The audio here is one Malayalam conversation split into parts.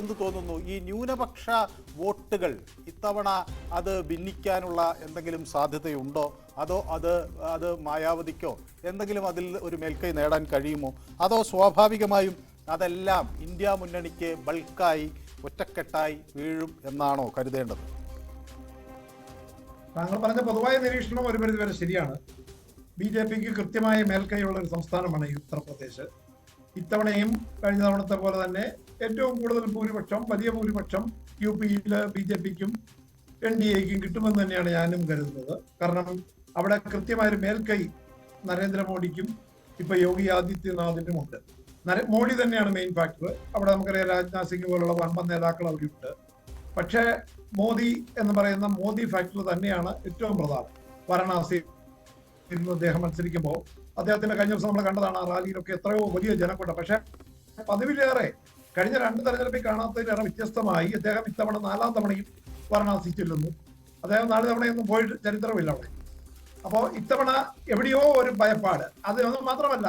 എന്ത് തോന്നുന്നു, ഈ ന്യൂനപക്ഷ വോട്ടുകൾ ഇത്തവണ അത് ഭിന്നിക്കാനുള്ള എന്തെങ്കിലും സാധ്യതയുണ്ടോ? അതോ അത് മായാവതിക്കോ എന്തെങ്കിലും അതിൽ ഒരു മേൽക്കൈ നേടാൻ കഴിയുമോ? അതോ സ്വാഭാവികമായും അതെല്ലാം ഇന്ത്യ മുന്നണിക്ക് ബൾക്കായി ഒറ്റക്കെട്ടായി വീഴും എന്നാണോ കരുതേണ്ടത്? താങ്കൾ പറഞ്ഞ പൊതുവായ നിരീക്ഷണം ഒരു പരിധിവരെ ശരിയാണ്. BJPക്ക് കൃത്യമായ മേൽക്കൈയുള്ള ഒരു സംസ്ഥാനമാണ് ഈ ഉത്തർപ്രദേശ്. ഇത്തവണയും കഴിഞ്ഞ തവണത്തെ പോലെ തന്നെ ഏറ്റവും കൂടുതൽ ഭൂരിപക്ഷം, വലിയ ഭൂരിപക്ഷം UPയിൽ BJPക്കും NDAക്കും കിട്ടുമെന്ന് തന്നെയാണ് ഞാനും കരുതുന്നത്. കാരണം അവിടെ കൃത്യമായൊരു മേൽക്കൈ നരേന്ദ്രമോദിക്കും ഇപ്പൊ യോഗി ആദിത്യനാഥിനും ഉണ്ട്. മോഡി തന്നെയാണ് മെയിൻ ഫാക്ടർ. അവിടെ നമുക്കറിയാം രാജ്നാഥ് സിംഗ് പോലുള്ള വമ്പൻ നേതാക്കൾ അവിടെയുണ്ട്. പക്ഷേ മോദി എന്ന് പറയുന്ന മോദി ഫാക്ടർ തന്നെയാണ് ഏറ്റവും പ്രധാനം. വാരണാസിയിൽ അദ്ദേഹം മത്സരിക്കുമ്പോൾ അദ്ദേഹത്തിന്റെ കഴിഞ്ഞ ദിവസം നമ്മൾ കണ്ടതാണ്, ആ റാലിയിലൊക്കെ എത്രയോ വലിയ ജനക്കൂട്ടം. പക്ഷെ പതിവിലേറെ കഴിഞ്ഞ 2 തെരഞ്ഞെടുപ്പിൽ കാണാത്തതിലേറെ വ്യത്യസ്തമായി അദ്ദേഹം ഇത്തവണ 4ാം തവണയും വാരണാസി ചെല്ലുന്നു. അദ്ദേഹം 4 തവണയൊന്നും പോയിട്ട് ചരിത്രമില്ല അവിടെ. അപ്പോൾ ഇത്തവണ എവിടെയോ ഒരു ഭയപ്പാട്. അത് മാത്രമല്ല,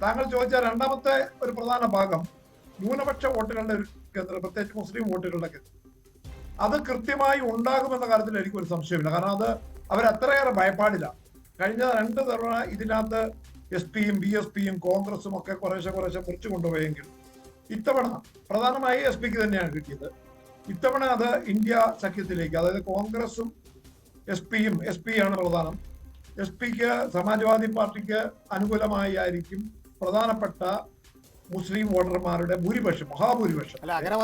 താങ്കൾ ചോദിച്ച രണ്ടാമത്തെ ഒരു പ്രധാന ഭാഗം ന്യൂനപക്ഷ വോട്ടുകളുടെ ഒരു കേന്ദ്രം, പ്രത്യേകിച്ച് മുസ്ലിം വോട്ടുകളുടെ കേന്ദ്രം, അത് കൃത്യമായി ഉണ്ടാകുമെന്ന കാര്യത്തിൽ എനിക്കൊരു സംശയമില്ല. കാരണം അത് അവരത്രയേറെ ഭയപ്പാടില്ല. കഴിഞ്ഞ 2 തവണ ഇതിനകത്ത് SP-യും BSPയും കോൺഗ്രസും ഒക്കെ കുറേശ്ശെ മുറിച്ചു കൊണ്ടുപോയെങ്കിൽ ഇത്തവണ പ്രധാനമായി SP-ക്ക് തന്നെയാണ് കിട്ടിയത്. ഇത്തവണ അത് ഇന്ത്യ സഖ്യത്തിലേക്ക്, അതായത് കോൺഗ്രസും SP-യും, SP-യാണ് പ്രധാനം. SP-ക്ക് സമാജ്വാദി പാർട്ടിക്ക് അനുകൂലമായി ആയിരിക്കും പ്രധാനപ്പെട്ട മുസ്ലിം വോട്ടർമാരുടെ ഭൂരിപക്ഷം, മഹാഭൂരിപക്ഷം. അല്ല, അങ്ങനെ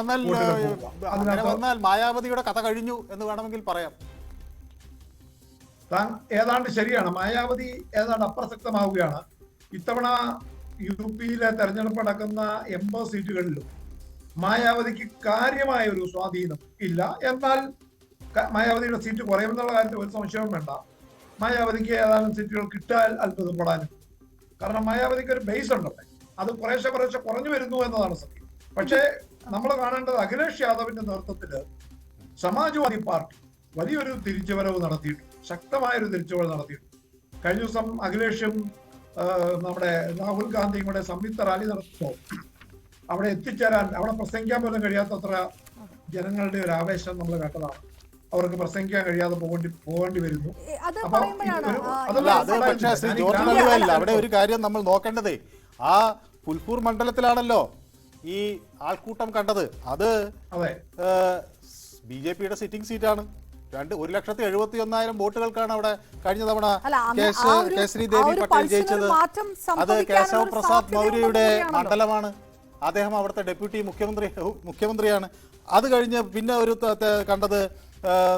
വന്നാൽ മായാവതിയുടെ കഥ കഴിഞ്ഞു എന്ന് വേണമെങ്കിൽ പറയാം. ഏതാണ്ട് ശരിയാണ്. മായാവതി ഏതാണ്ട് അപ്രസക്തമാവുകയാണ്. ഇത്തവണ UPയിലെ തെരഞ്ഞെടുപ്പ് നടക്കുന്ന 80 സീറ്റുകളിലും മായാവതിക്ക് കാര്യമായ ഒരു സ്വാധീനം ഇല്ല. എന്നാൽ മായാവതിയുടെ സീറ്റ് കുറയുമെന്നുള്ള കാര്യത്തിൽ ഒരു സംശയവും വേണ്ട. മായാവതിക്ക് ഏതാനും സീറ്റുകൾ കിട്ടാൻ അത്ഭുതപ്പെടാനും. കാരണം മായാവതിക്ക് ഒരു ബേസ് ഉണ്ടല്ലേ, അത് കുറേശ്ശെ കുറഞ്ഞു വരുന്നു എന്നതാണ് സത്യം. പക്ഷേ നമ്മൾ കാണേണ്ടത് അഖിലേഷ് യാദവിന്റെ നേതൃത്വത്തില് സമാജ്വാദി പാർട്ടി വലിയൊരു തിരിച്ചുവരവ് നടത്തിയിട്ടുണ്ട്, ശക്തമായൊരു തിരിച്ചുവരവ് നടത്തിയിട്ടുണ്ട്. കഴിഞ്ഞ ദിവസം അഖിലേഷും നമ്മുടെ രാഹുൽ ഗാന്ധിയും കൂടെ സംയുക്ത റാലി നടത്തുമ്പോൾ അവിടെ എത്തിച്ചേരാൻ, അവിടെ പ്രസംഗിക്കാൻ പോലും കഴിയാത്തത്ര ജനങ്ങളുടെ ഒരു ആവേശം നമ്മൾ കേട്ടതാണ്. അവർക്ക് പ്രസംഗിക്കാൻ കഴിയാതെ പോകേണ്ടി വരുന്നു. അവിടെ ഒരു കാര്യം നമ്മൾ നോക്കേണ്ടതേ, ആ ഫുൽപൂർ മണ്ഡലത്തിലാണല്ലോ ഈ ആൾക്കൂട്ടം കണ്ടത്. അത് BJPയുടെ സിറ്റിംഗ് സീറ്റാണ്. 1,71,000 വോട്ടുകൾക്കാണ് അവിടെ കഴിഞ്ഞ തവണ കേസരി ദേവി പട്ടേൽ ജയിച്ചത്. അത് കേശവ് പ്രസാദ് മൗര്യയുടെ മണ്ഡലമാണ്. അദ്ദേഹം അവിടുത്തെ ഡെപ്യൂട്ടി മുഖ്യമന്ത്രിയാണ്. അത് കഴിഞ്ഞ് പിന്നെ ഒരു കണ്ടത്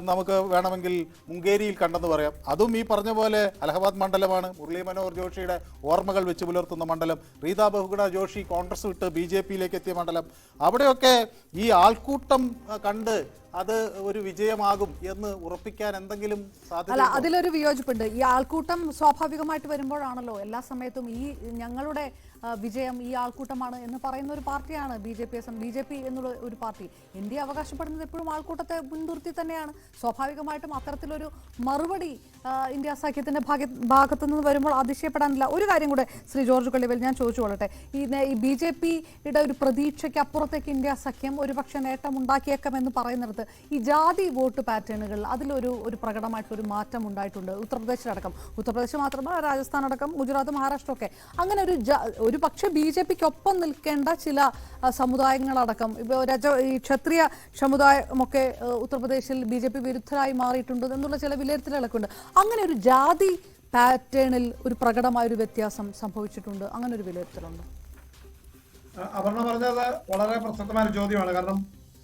നമുക്ക് വേണമെങ്കിൽ മുംഗേരിയിൽ കണ്ടെന്ന് പറയാം. അതും ഈ പറഞ്ഞ പോലെ അലഹബാദ് മണ്ഡലമാണ്. മുരളി മനോഹർ ജോഷിയുടെ ഓർമ്മകൾ വെച്ച് പുലർത്തുന്ന മണ്ഡലം. റീത ബഹുഗുണ ജോഷി കോൺഗ്രസ് വിട്ട് BJPയിലേക്ക് എത്തിയ മണ്ഡലം. അവിടെയൊക്കെ ഈ ആൾക്കൂട്ടം കണ്ട് അത് ഒരു വിജയമാകും എന്ന് ഉറപ്പിക്കാൻ എന്തെങ്കിലും സാധ്യത? അതിലൊരു വിയോജിപ്പുണ്ട്. ഈ ആൾക്കൂട്ടം സ്വാഭാവികമായിട്ട് വരുമ്പോഴാണല്ലോ എല്ലാ സമയത്തും ഈ ഞങ്ങളുടെ വിജയം ഈ ആൾക്കൂട്ടമാണ് എന്ന് പറയുന്ന ഒരു പാർട്ടിയാണ് BJP എന്നുള്ള ഒരു പാർട്ടി. ഇന്ത്യ അവകാശപ്പെടുന്നത് എപ്പോഴും ആൾക്കൂട്ടത്തെ മുൻനിർത്തി തന്നെയാണ്. സ്വാഭാവികമായിട്ടും അത്തരത്തിലൊരു മറുപടി ഇന്ത്യ സഖ്യത്തിന്റെ ഭാഗത്തു നിന്ന് വരുമ്പോൾ അതിശയപ്പെടാനില്ല. ഒരു കാര്യം കൂടെ ശ്രീ ജോർജ് കൊള്ളിവേൽ ഞാൻ ചോദിച്ചു കൊള്ളട്ടെ. ഈ BJPയുടെ ഒരു പ്രതീക്ഷയ്ക്ക് അപ്പുറത്തേക്ക് ഇന്ത്യ സഖ്യം ഒരുപക്ഷെ നേട്ടം ഉണ്ടാക്കിയേക്കാമെന്ന് പറയുന്നിടത്ത് ഈ ജാതി വോട്ട് പാറ്റേണുകൾ അതിലൊരു പ്രകടമായിട്ടൊരു മാറ്റം ഉണ്ടായിട്ടുണ്ട്. ഉത്തർപ്രദേശിലടക്കം, ഉത്തർപ്രദേശ് മാത്രമല്ല രാജസ്ഥാൻ അടക്കം, ഗുജറാത്ത്, മഹാരാഷ്ട്ര ഒക്കെ അങ്ങനെ ഒരു പക്ഷേ BJPക്കൊപ്പം നിൽക്കേണ്ട ചില സമുദായങ്ങളടക്കം, ഈ ക്ഷത്രിയ സമുദായമൊക്കെ ഉത്തർപ്രദേശിൽ BJP വിരുദ്ധരായി മാറിയിട്ടുണ്ട് എന്നുള്ള ചില വിലയിരുത്തലുകളൊക്കെ ഉണ്ട്. അങ്ങനെ ഒരു ജാതി പാറ്റേണിൽ ഒരു പ്രകടമായൊരു വ്യത്യാസം സംഭവിച്ചിട്ടുണ്ട്. അങ്ങനെ ഒരു വിലയിരുത്തലുണ്ട്? അപർണ പറഞ്ഞത് വളരെ പ്രസക്തമായ ചോദ്യമാണ്. കാരണം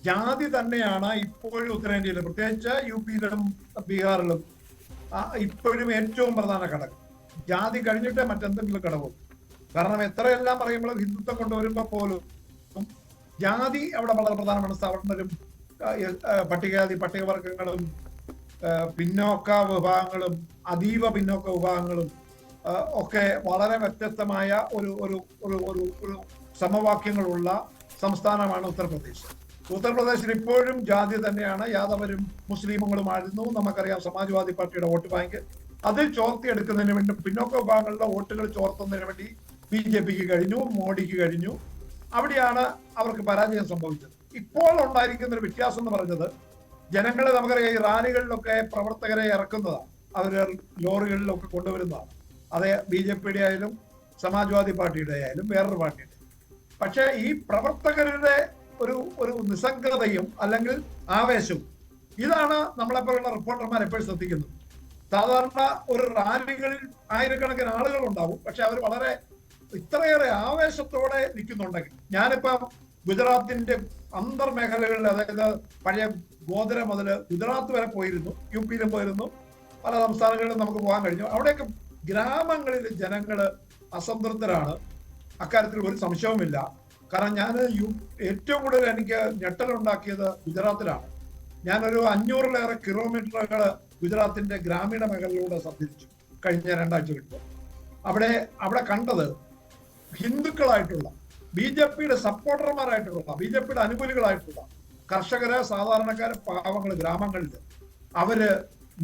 ജാതി തന്നെയാണ് ഇപ്പോഴും ഉത്തരേന്ത്യയിൽ, പ്രത്യേകിച്ച് UPയിലും ബീഹാറിലും ഇപ്പോഴും ഏറ്റവും പ്രധാന ഘടകം. ജാതി കഴിഞ്ഞിട്ടേ മറ്റെന്തെങ്കിലും ഘടകവും. കാരണം എത്രയെല്ലാം പറയുമ്പോഴും ഹിന്ദുത്വം കൊണ്ടുവരുമ്പോൾ പോലും ജാതി അവിടെ വളരെ പ്രധാനമാണ്. സവർണരും പട്ടികജാതി പട്ടികവർഗങ്ങളും പിന്നോക്ക വിഭാഗങ്ങളും അതീവ പിന്നോക്ക വിഭാഗങ്ങളും ഒക്കെ വളരെ വ്യത്യസ്തമായ ഒരു സമവാക്യങ്ങളുള്ള സംസ്ഥാനമാണ് ഉത്തർപ്രദേശ്. ഉത്തർപ്രദേശിൽ ഇപ്പോഴും ജാതി തന്നെയാണ്. യാദവരും മുസ്ലിമുകളുമായിരുന്നു. നമുക്കറിയാം സമാജ്വാദി പാർട്ടിയുടെ വോട്ട് ബാങ്ക്. അതിൽ ചോർത്തിയെടുക്കുന്നതിന് വേണ്ടി, പിന്നോക്ക വിഭാഗങ്ങളുടെ വോട്ടുകൾ ചോർത്തുന്നതിന് വേണ്ടി BJPക്ക് കഴിഞ്ഞു, മോഡിക്ക് കഴിഞ്ഞു. അവിടെയാണ് അവർക്ക് പരാജയം സംഭവിച്ചത്. ഇപ്പോൾ ഉണ്ടായിരിക്കുന്ന ഒരു വ്യത്യാസം എന്ന് പറഞ്ഞത് ജനങ്ങളെ നമുക്കറിയാം ഈ റാലികളിലൊക്കെ പ്രവർത്തകരെ ഇറക്കുന്നതാണ്, അവര് ലോറികളിലൊക്കെ കൊണ്ടുവരുന്നതാണ്. അത് BJP ആയാലും സമാജ്വാദി പാർട്ടിയുടെ ആയാലും വേറൊരു പാർട്ടിയുടെ. പക്ഷെ ഈ പ്രവർത്തകരുടെ ഒരു നിസ്സംഗതയും അല്ലെങ്കിൽ ആവേശവും ഇതാണ് നമ്മളെപ്പോലുള്ള റിപ്പോർട്ടർമാർ എപ്പോഴും ശ്രദ്ധിക്കുന്നത്. സാധാരണ ഒരു റാലികളിൽ ആയിരക്കണക്കിന് ആളുകൾ ഉണ്ടാവും, പക്ഷെ അവർ വളരെ ഇത്രയേറെ ആവേശത്തോടെ നിൽക്കുന്നുണ്ടെങ്കിൽ, ഞാനിപ്പം ഗുജറാത്തിന്റെ അന്തർമേഖലകളിൽ, അതായത് പഴയ ഗോദ്ര മുതൽ ഗുജറാത്ത് വരെ പോയിരുന്നു, UP-യിലും പോയിരുന്നു, പല സംസ്ഥാനങ്ങളിലും നമുക്ക് പോകാൻ കഴിഞ്ഞു. അവിടെയൊക്കെ ഗ്രാമങ്ങളിൽ ജനങ്ങള് അസംതൃപ്തരാണ്, അക്കാര്യത്തിൽ ഒരു സംശയവുമില്ല. കാരണം ഞാൻ ഏറ്റവും കൂടുതൽ എനിക്ക് ഞെട്ടലുണ്ടാക്കിയത് ഗുജറാത്തിലാണ്. ഞാനൊരു 500-ലേറെ കിലോമീറ്ററുകൾ ഗുജറാത്തിന്റെ ഗ്രാമീണ മേഖലയിലൂടെ സഞ്ചരിച്ചു കഴിഞ്ഞ 2 ആഴ്ച കിട്ടും. അവിടെ കണ്ടത് ഹിന്ദുക്കളായിട്ടുള്ള, BJP-യുടെ സപ്പോർട്ടർമാരായിട്ടുള്ള, BJP-യുടെ അനുകൂലികളായിട്ടുള്ള കർഷകര്, സാധാരണക്കാര്, പാവങ്ങള് ഗ്രാമങ്ങളിൽ അവര്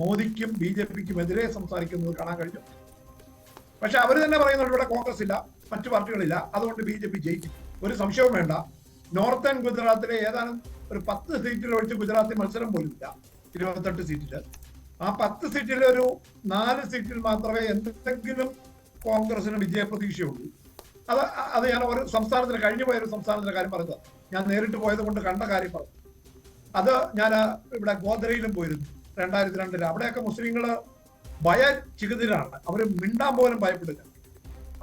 മോദിക്കും BJP-ക്കും എതിരെ സംസാരിക്കുന്നത് കാണാൻ കഴിഞ്ഞു. പക്ഷെ അവര് തന്നെ പറയുന്നുണ്ട് ഇവിടെ കോൺഗ്രസ് ഇല്ല, മറ്റു പാർട്ടികളില്ല, അതുകൊണ്ട് BJP ജയിക്കും. ഒരു സംശയവും വേണ്ട. നോർത്തേൺ ഗുജറാത്തിലെ ഏതാനും ഒരു 10 സീറ്റിൽ ഒഴിച്ച് ഗുജറാത്തിൽ മത്സരം പോലും ഇല്ല. 28 സീറ്റില് ആ 10 സീറ്റിൽ ഒരു 4 സീറ്റിൽ മാത്രമേ എന്തെങ്കിലും കോൺഗ്രസിന് വിജയപ്രതീക്ഷയുള്ളൂ. അത് ഞാൻ ഒരു സംസ്ഥാനത്തിന്, കഴിഞ്ഞു പോയ ഒരു സംസ്ഥാനത്തിന്റെ കാര്യം പറഞ്ഞത്, ഞാൻ നേരിട്ട് പോയത് കൊണ്ട് കണ്ട കാര്യം പറഞ്ഞു. അത് ഞാൻ ഇവിടെ ഗോദ്രയിലും പോയിരുന്നു 2002-ൽ. അവിടെയൊക്കെ മുസ്ലിങ്ങള് ഭയചികിതരാണ്, അവര് മിണ്ടാൻ പോലും ഭയപ്പെടില്ല.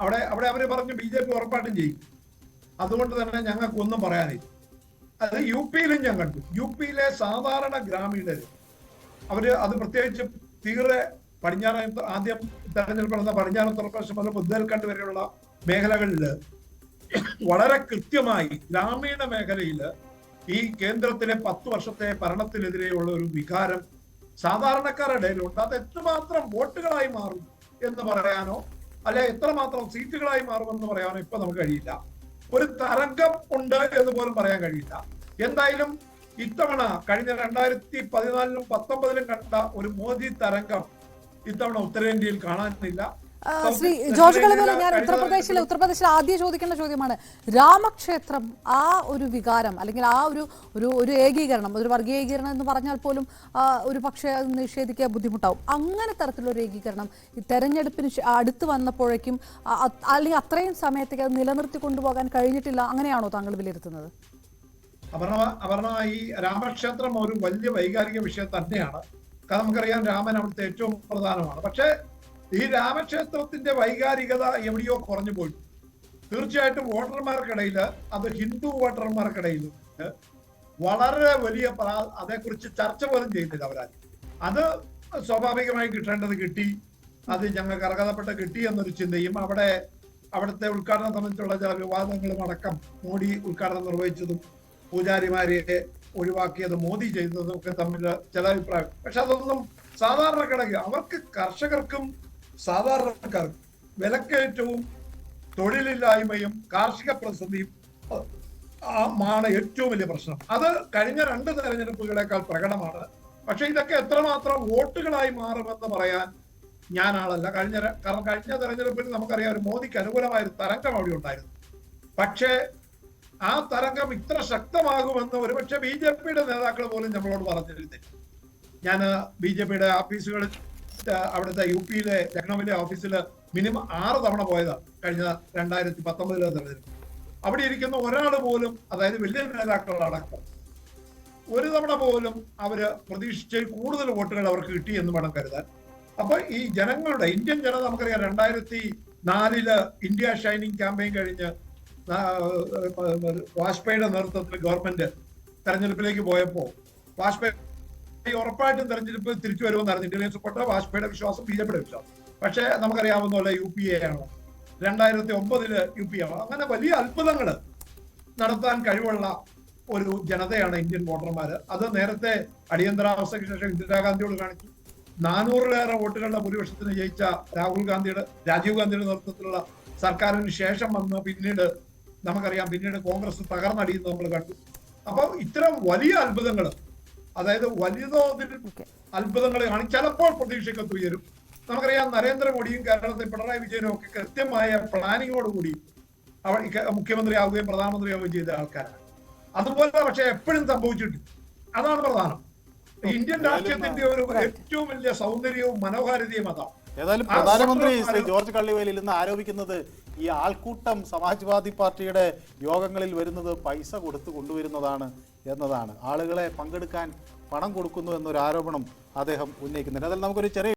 അവിടെ അവര് പറഞ്ഞു BJP ഉറപ്പായിട്ടും ചെയ്യും, അതുകൊണ്ട് തന്നെ ഞങ്ങൾക്ക് ഒന്നും പറയാനില്ല. അത് UP-യിലും ഞാൻ കണ്ടു. UP-യിലെ സാധാരണ ഗ്രാമീണര് അവര്, അത് പ്രത്യേകിച്ച് തീരെ പടിഞ്ഞാറ്, ആദ്യം തെരഞ്ഞെടുപ്പ് നടന്ന പടിഞ്ഞാറ് ഉത്തർപ്രദേശ് മുതൽ ബുന്ദേൽഖണ്ഡ് വരെയുള്ള മേഖലകളിൽ വളരെ കൃത്യമായി ഗ്രാമീണ മേഖലയിൽ ഈ കേന്ദ്രത്തിലെ 10 വർഷത്തെ ഭരണത്തിനെതിരെയുള്ള ഒരു വികാരം സാധാരണക്കാരുടെ ഇടയിലുണ്ട്. അത് എത്രമാത്രം വോട്ടുകളായി മാറും എന്ന് പറയാനോ അല്ലെ എത്രമാത്രം സീറ്റുകളായി മാറുമെന്ന് പറയാനോ ഇപ്പൊ നമുക്ക് കഴിയില്ല. ഒരു തരംഗം ഉണ്ട് എന്ന് പോലും പറയാൻ കഴിയില്ല. എന്തായാലും ഇത്തവണ കഴിഞ്ഞ 2014-ലും 2019-ലും കണ്ട ഒരു മോദി തരംഗം ഇത്തവണ ഉത്തരേന്ത്യയിൽ കാണാനില്ല. ശ്രീ ജോർജ് കളമല, ഞാൻ ഉത്തർപ്രദേശിൽ ആദ്യം ചോദിക്കേണ്ട ചോദ്യമാണ്, രാമക്ഷേത്രം ആ ഒരു വികാരം അല്ലെങ്കിൽ ആ ഒരു ഏകീകരണം, ഒരു വർഗീയീകരണം എന്ന് പറഞ്ഞാൽ പോലും ഒരു പക്ഷേ അത് നിഷേധിക്കാൻ ബുദ്ധിമുട്ടാവും. അങ്ങനെ തരത്തിലൊരു ഏകീകരണം ഈ തെരഞ്ഞെടുപ്പിന് അടുത്ത് വന്നപ്പോഴേക്കും അല്ലെങ്കിൽ അത്രയും സമയത്തേക്ക് അത് നിലനിർത്തി കൊണ്ടുപോകാൻ കഴിഞ്ഞിട്ടില്ല, അങ്ങനെയാണോ താങ്കൾ വിലയിരുത്തുന്നത്? അപർണ, ഈ രാമക്ഷേത്രം ഒരു വലിയ വൈകാരിക വിഷയം തന്നെയാണ്. കാരണം നമുക്കറിയാം രാമൻ അവിടുത്തെ ഏറ്റവും പ്രധാനമാണ്. പക്ഷേ ഈ രാമക്ഷേത്രത്തിന്റെ വൈകാരികത എവിടെയോ കുറഞ്ഞു പോയി. തീർച്ചയായിട്ടും വോട്ടർമാർക്കിടയിൽ, അത് ഹിന്ദു വോട്ടർമാർക്കിടയിൽ വളരെ വലിയ അതേക്കുറിച്ച് ചർച്ച പോലും ചെയ്യുന്നില്ല അവരാരും. അത് സ്വാഭാവികമായി കിട്ടേണ്ടത് കിട്ടി, അത് ഞങ്ങൾക്ക് അർഹതപ്പെട്ട കിട്ടി എന്നൊരു ചിന്തയും, അവിടുത്തെ ഉദ്ഘാടനം സംബന്ധിച്ചുള്ള ചില വിവാദങ്ങളും അടക്കം, മോഡി ഉദ്ഘാടനം നിർവഹിച്ചതും പൂജാരിമാരെ ഒഴിവാക്കിയത് മോദി ചെയ്തതും ഒക്കെ തമ്മിൽ ചില അഭിപ്രായം. പക്ഷെ അതൊന്നും സാധാരണക്കാർക്ക്, അവർക്ക് കർഷകർക്കും സാധാരണക്കാർക്കും വിലക്കയറ്റവും തൊഴിലില്ലായ്മയും കാർഷിക പ്രതിസന്ധിയും ആണ് ഏറ്റവും വലിയ പ്രശ്നം. അത് കഴിഞ്ഞ 2 തെരഞ്ഞെടുപ്പുകളേക്കാൾ പ്രകടമാണ്. പക്ഷെ ഇതൊക്കെ എത്രമാത്രം വോട്ടുകളായി മാറുമെന്ന് പറയാൻ ഞാൻ ആളല്ല. കാരണം കഴിഞ്ഞ തെരഞ്ഞെടുപ്പിൽ നമുക്കറിയാം ഒരു മോദിക്ക് അനുകൂലമായ ഒരു തരംഗം അവിടെ ഉണ്ടായിരുന്നു. പക്ഷേ ആ തരംഗം ഇത്ര ശക്തമാകുമെന്ന് ഒരുപക്ഷെ BJP-യുടെ നേതാക്കൾ പോലും നമ്മളോട് പറഞ്ഞിരുന്നില്ല. ഞാൻ BJP-യുടെ ഓഫീസുകളിൽ, അവിടുത്തെ UP-യിലെ ലക്നൌവിലെ ഓഫീസിൽ മിനിമം 6 തവണ പോയതാണ് കഴിഞ്ഞ 2019-ലെ തെരഞ്ഞെടുപ്പ്. അവിടെ ഇരിക്കുന്ന ഒരാൾ പോലും, അതായത് വലിയ നേതാക്കളടക്കം, ഒരു തവണ പോലും അവര് പ്രതീക്ഷിച്ചതിൽ കൂടുതൽ വോട്ടുകൾ അവർക്ക് കിട്ടി എന്ന് വേണം കരുതാൻ. അപ്പൊ ഈ ജനങ്ങളുടെ, ഇന്ത്യൻ ജനത, നമുക്കറിയാം 2004-ല് ഇന്ത്യ ഷൈനിങ് ക്യാമ്പയിൻ കഴിഞ്ഞ് വാജ്പേയിയുടെ നേതൃത്വത്തിൽ ഗവൺമെന്റ് തെരഞ്ഞെടുപ്പിലേക്ക് പോയപ്പോൾ വാജ്പേയി ഉറപ്പായിട്ടും തെരഞ്ഞെടുപ്പ് തിരിച്ചു വരുമെന്നായിരുന്നു ഇന്ത്യൻ സപ്പോർട്ട്, വാജ്പേയിയുടെ വിശ്വാസം, BJP-യുടെ വിശ്വാസം. പക്ഷെ നമുക്കറിയാവുന്ന പോലെ UPA ആണ്, 2009-ല് UPA ആണ്. അങ്ങനെ വലിയ അത്ഭുതങ്ങൾ നടത്താൻ കഴിവുള്ള ഒരു ജനതയാണ് ഇന്ത്യൻ വോട്ടർമാര്. അത് നേരത്തെ അടിയന്തരാവസ്ഥയ്ക്ക് ശേഷം ഇന്ദിരാഗാന്ധിയോട് കാണിച്ചു. 400-ലേറെ വോട്ടുകളുടെ ഭൂരിപക്ഷത്തിന് ജയിച്ച രാജീവ് ഗാന്ധിയുടെ നേതൃത്വത്തിലുള്ള സർക്കാരിന് ശേഷം വന്ന് പിന്നീട് നമുക്കറിയാം, പിന്നീട് കോൺഗ്രസ് തകർന്നടിയുന്നത് നമ്മൾ കണ്ടു. അപ്പൊ ഇത്തരം വലിയ അത്ഭുതങ്ങൾ, അതായത് വലിയ തോതിൽ അത്ഭുതങ്ങൾ ചിലപ്പോൾ പ്രതീക്ഷയ്ക്കൊത്ത് ഉയരും. നമുക്കറിയാം നരേന്ദ്രമോദിയും കേരളത്തിൽ പിണറായി വിജയനും ഒക്കെ കൃത്യമായ പ്ലാനിങ്ങോടുകൂടി മുഖ്യമന്ത്രിയാവുകയും പ്രധാനമന്ത്രിയാവുകയും ചെയ്ത ആൾക്കാരാണ്. അതുപോലെ പക്ഷെ എപ്പോഴും സംഭവിച്ചിട്ടില്ല. അതാണ് പ്രധാനം. ഇന്ത്യൻ രാഷ്ട്രീയത്തിന്റെ ഒരു ഏറ്റവും വലിയ സൗന്ദര്യവും മനോഹാരിതയും അതാണ്. ഏതായാലും പ്രധാനമന്ത്രി ശ്രീ ജോർജ് കള്ളിവേലിൽ ഇന്ന് ആരോപിക്കുന്നത് ഈ ആൾക്കൂട്ടം സമാജ്വാദി പാർട്ടിയുടെ യോഗങ്ങളിൽ വരുന്നത് പൈസ കൊടുത്ത് കൊണ്ടുവരുന്നതാണ് എന്നതാണ്. ആളുകളെ പങ്കെടുക്കാൻ പണം കൊടുക്കുന്നു എന്നൊരു ആരോപണം അദ്ദേഹം ഉന്നയിക്കുന്നുണ്ട്. അതിൽ നമുക്കൊരു ചെറിയ